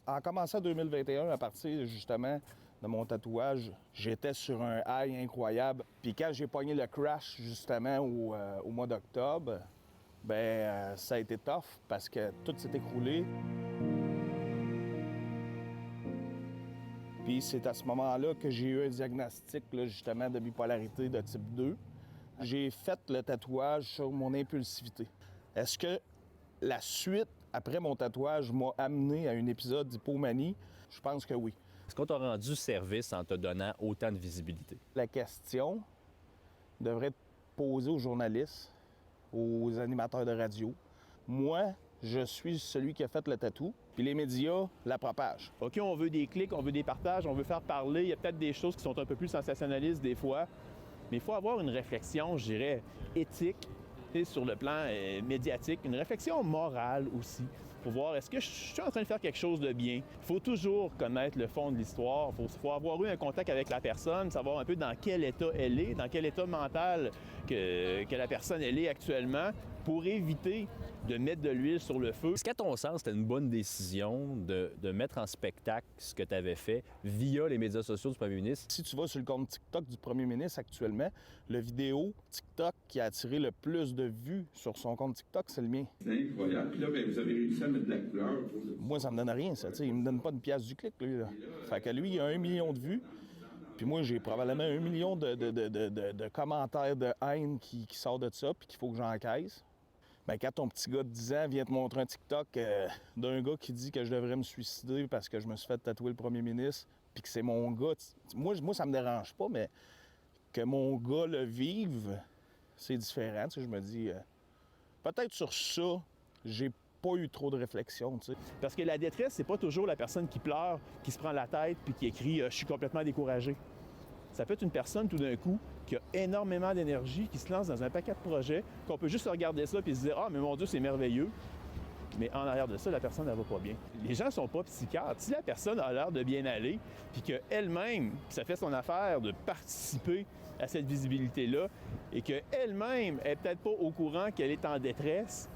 En commençant 2021, à partir justement de mon tatouage, j'étais sur un high incroyable. Puis quand j'ai pogné le crash justement au mois d'octobre, ça a été tough parce que tout s'est écroulé. Puis c'est à ce moment-là que j'ai eu un diagnostic là, justement de bipolarité de type 2. J'ai fait le tatouage sur mon impulsivité. Est-ce que la suite, après mon tatouage, m'a amené à un épisode d'hypomanie? Je pense que oui. Est-ce qu'on t'a rendu service en te donnant autant de visibilité? La question devrait être posée aux journalistes, aux animateurs de radio. Moi, je suis celui qui a fait le tatou, puis les médias la propagent. OK, on veut des clics, on veut des partages, on veut faire parler. Il y a peut-être des choses qui sont un peu plus sensationnalistes des fois, mais il faut avoir une réflexion, je dirais, éthique, sur le plan médiatique, une réflexion morale aussi, pour voir est-ce que je suis en train de faire quelque chose de bien. Il faut toujours connaître le fond de l'histoire, il faut avoir eu un contact avec la personne, savoir un peu dans quel état elle est, dans quel état mental que la personne elle est actuellement, pour éviter de mettre de l'huile sur le feu. Est-ce qu'à ton sens, c'était une bonne décision de mettre en spectacle ce que tu avais fait via les médias sociaux du premier ministre? Si tu vas sur le compte TikTok du premier ministre actuellement, la vidéo TikTok qui a attiré le plus de vues sur son compte TikTok, c'est le mien. C'est incroyable. Puis là, vous avez réussi à mettre de la couleur. Moi, ça me donne rien, ça. T'sais, il me donne pas une pièce du clic, lui. Là. Fait que lui, il a 1 million de vues. Puis moi, j'ai probablement 1 million de commentaires de haine qui sort de ça, puis qu'il faut que j'encaisse. Quand ton petit gars de 10 ans vient te montrer un TikTok d'un gars qui dit que je devrais me suicider parce que je me suis fait tatouer le premier ministre, puis que c'est mon gars... Moi, ça me dérange pas, mais que mon gars le vive, c'est différent. Je me dis... peut-être sur ça, j'ai pas eu trop de réflexion, tu sais. Parce que la détresse, c'est pas toujours la personne qui pleure, qui se prend la tête puis qui écrit « je suis complètement découragé ». Ça peut être une personne, tout d'un coup, qui a énormément d'énergie, qui se lance dans un paquet de projets, qu'on peut juste regarder ça et se dire « Ah, mais mon Dieu, c'est merveilleux ». Mais en arrière de ça, la personne, elle va pas bien. Les gens sont pas psychiatres. Si la personne a l'air de bien aller, puis qu'elle-même, ça fait son affaire de participer à cette visibilité-là, et qu'elle-même est peut-être pas au courant qu'elle est en détresse,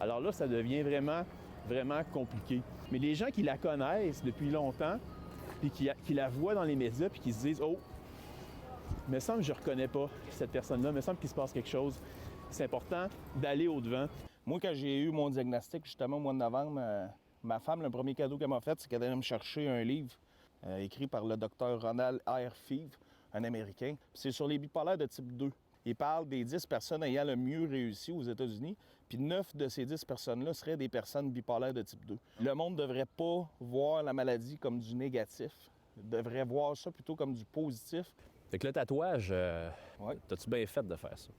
alors là, ça devient vraiment, vraiment compliqué. Mais les gens qui la connaissent depuis longtemps, puis qui la voient dans les médias, puis qui se disent « Oh, il me semble que je ne reconnais pas cette personne-là, il me semble qu'il se passe quelque chose », c'est important d'aller au-devant. Moi, quand j'ai eu mon diagnostic, justement, au mois de novembre, ma femme, le premier cadeau qu'elle m'a fait, c'est qu'elle allait me chercher un livre écrit par le docteur Ronald R. Feeve, un Américain. C'est sur les bipolaires de type 2. Il parle des 10 personnes ayant le mieux réussi aux États-Unis, puis 9 de ces 10 personnes-là seraient des personnes bipolaires de type 2. Le monde ne devrait pas voir la maladie comme du négatif. Il devrait voir ça plutôt comme du positif. Fait que le tatouage, Ouais. t'as-tu bien fait de faire ça?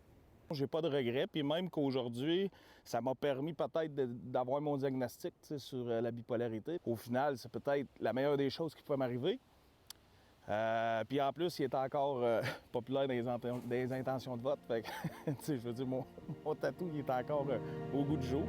J'ai pas de regrets, puis même qu'aujourd'hui, ça m'a permis peut-être d'avoir mon diagnostic sur la bipolarité. Au final, c'est peut-être la meilleure des choses qui pouvait m'arriver. Puis en plus, il est encore populaire dans les intentions de vote. Fait que, je veux dire, mon tatou, il est encore au goût du jour.